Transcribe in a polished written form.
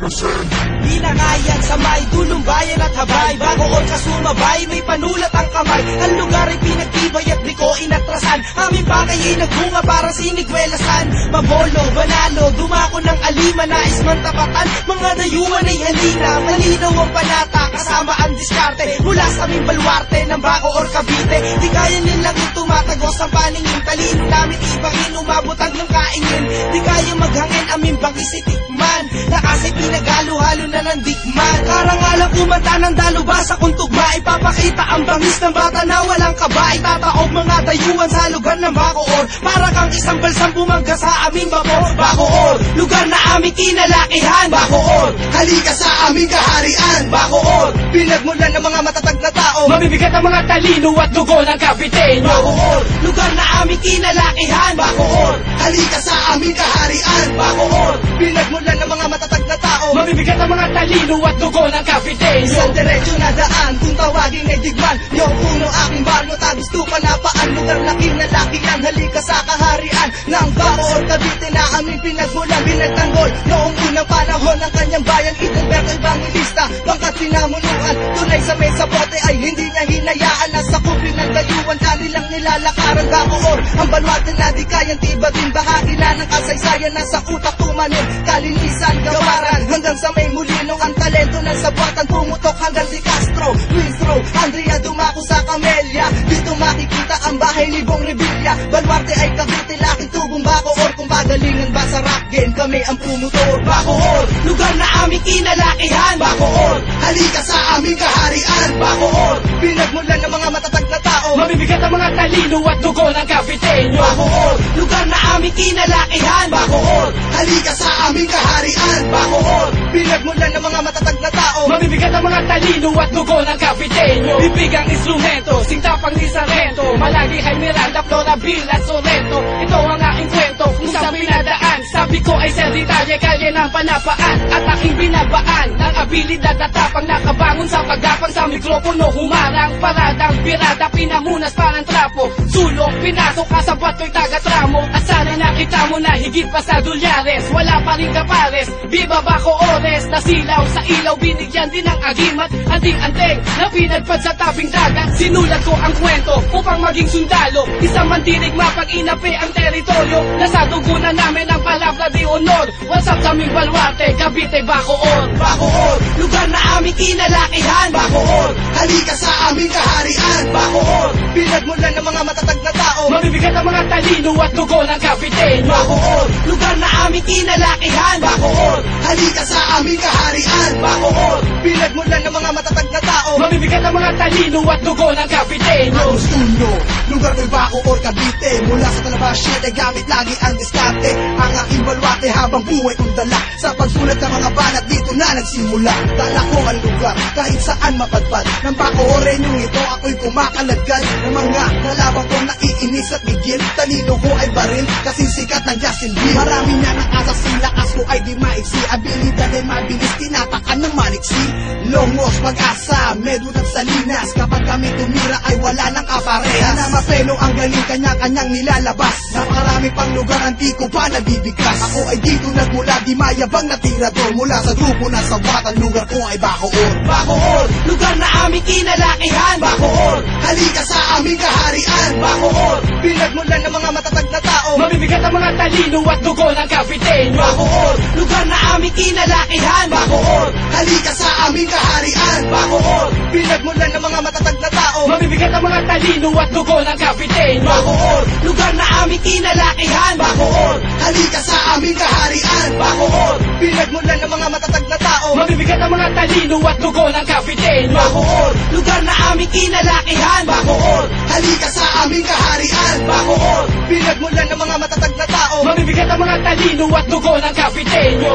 Di na kayang samay, dulong bayan at habay. Bago or kasumabay, may panulat ang kamay. Ang lugar ay pinagtibay at di ko inatrasan. Aming bagay ay nagbunga parang sinigwelasan. Mabolo, banalo, dumako ng alima. Nais man tapatan, mga dayuhan ay halina. Malinaw ang panata, kasama ang diskarte. Mula sa aming baluarte ng Baco or Cavite. Di kaya nilang tumatagos ang paningin. Talino namin ibangin, umabotag ng kaingin. Di kaya maghangin, aming bangis itikman. Na kasi pinagalo-halo na ng dikman. Karangalang kumanta ng dalubasa kung tugma. Ipapakita ang bangis ng bata na walang kaba. Itataob mga dayuhan sa lugar ng Baco or. Para kang isang balsam bumangga sa aming vapor. Baco or, lugar na aming kinalakihan. Baco or, halika sa aming kaharian. Baco or, pinagmulan ng mga matatag na tao. Mabibigat ang mga talino at dugo ng Kapitenyo. Baco or, lugar na aming kinalakihan. Baco or, halika sa aming kaharian. Baco or, pinagmulan ng mga matatag na tao. Mabibigat ang mga talino at dugo ng Kapitenyo. Isang diretsyo na daan, kung tawagin ay digman. Yung puno aking baryo, tagusto panapaan. Lugar na kinalakihan, halika sa kaharian ng Baco or Cavite na aming pinagmulan. Binagtanggol noong unang panahon ng kanyang bayan. Idilberto Evangelista, bangkat pinamunuan. Tunay sa mesa bote ay hindi niya hinayaan. Nasa kupli ng dayuhan, kanilang nilalakaran. Baco or, ang baluarte na di kayang tibatin. Bahagi na ng kasaysayan, nasa utak tumanin. Kalinisan, gawaran, hanggang sa may mulino. Ang talento ng sabatan, pumutok hanggang si Castro, Luistro, Andrea dumako sa Camellia. Dito makikita ang bahay ni Bong Revilla. Baluarte ay Cavite, laking tubong Baco or. Kung pagalingan ba sa rap game, kami ang pumutor. Baco or, lugar na aming kinalakihan. Baco or, halika sa aming kaharian. Baco or, pinagmulan ng mga matatag na tao. Mabibigat ang mga talino at dugo ng Kapitenyo. Baco or, lugar na aming kinalakihan. Baco or, halika sa aming kaharian. Baco or, pinagmulan ng mga matatag na tao. Mabibigat ang mga talino at dugo ng Kapitenyo. Bibigang instrumento, sintapang ni Sarento. Malagi kay Miranda, Flora, Bill at Sorrento. Ito ang aking kwento kung saan pinadaan. Sabi ko ay sa detalye, kalye ng panapaan. At aking binabaan ng abilidad at tapang nakabangon sa paggapang sa mikropono. Humarang paradang pirada, pinamunas parang trapo. Sulong, pinasok ka sa bato'y taga-tramo. At sana nakita mo na higit pa sa dolyares. Wala pa rin kapares, Viva Baco Ores. Nasilaw sa ilaw, binigyan din ng agimat. Anting-anteng na pinagpad sa tabing dagat. Sinulat ko ang kwento upang maging sundalo. Isang mandinig mapag inapi ang teritoryo. Nasa dugo na namin ang palabra di honor. What's up kaming baluarte, Cavite, Baco or. Baco or, lugar na aming kinalakihan. Baco or, halika sa aming kaharian. Baco or, pinagmulan ng mga matatag na tao. Mabibigat ang mga talino at dugo ng Kapitenyo. Baco or, lugar na aming kinalakihan. Baco or, halika sa aming kaharian. Baco or, pinagmulan ng mga matatag na tao. Mabibigat ang mga talino at dugo ng Kapitenyo. Ang studio, lugar may Baco or Cavite. Mula sa talabasya ay gamit lagi ang diskarte. Ang aking baluarte habang buhay kong dala. Sa pagsulat ng mga banat dito na nagsimula. Dala ko ang lugar kahit saan mapadpad. Ng Baco Orenyong ito ako'y kumakalagad. Ng mga kalabang kong naiinis at bigil. Talino ko ay baril kasi sikat ng Justin Bill. Marami na nakasa lakas ko ay di maiksi. Abilidad ay mabilis tinatakan ng maliksi. Longos, pag-asa, medyo at salinas. Kapag kami tumira ay wala nang kaparehas. Na mapeno ang galing kanya-kanyang nilalabas. Napakarami pang lugar anti ko pa nabibigkas. Ako ay dito nagmula, di mayabang na tirador. Mula sa grupo na sa watan, lugar ko ay Baco or. Baco or, lugar na aming kinalakihan. Baco or, halika sa aming kaharian. Baco or, pinagmulan ng mga matatag na tao. Mabibigat ang mga talino at dugo ng Kapitenyo. Baco or, lugar na aming kinalakihan. Baco or, halika sa aming kaharian. Baco or, pinagmulan ng mga matatag na tao. Mabibigat ang mga talino at dugo ng Kapitenyo. Baco or, lugar na aming kinalakihan. Baco or, halika sa aming kaharian. Baco or, pinagmulan ng mga matatag na tao. Mabibigat ang mga talino at dugo ng Kapitenyo. Baco or, lugar na aming kinalakihan. Baco or, halika sa aming kaharian. Baco or, pinagmulan ng mga matatag na tao. Mabibigat ang mga talino at dugo ng Kapitenyo.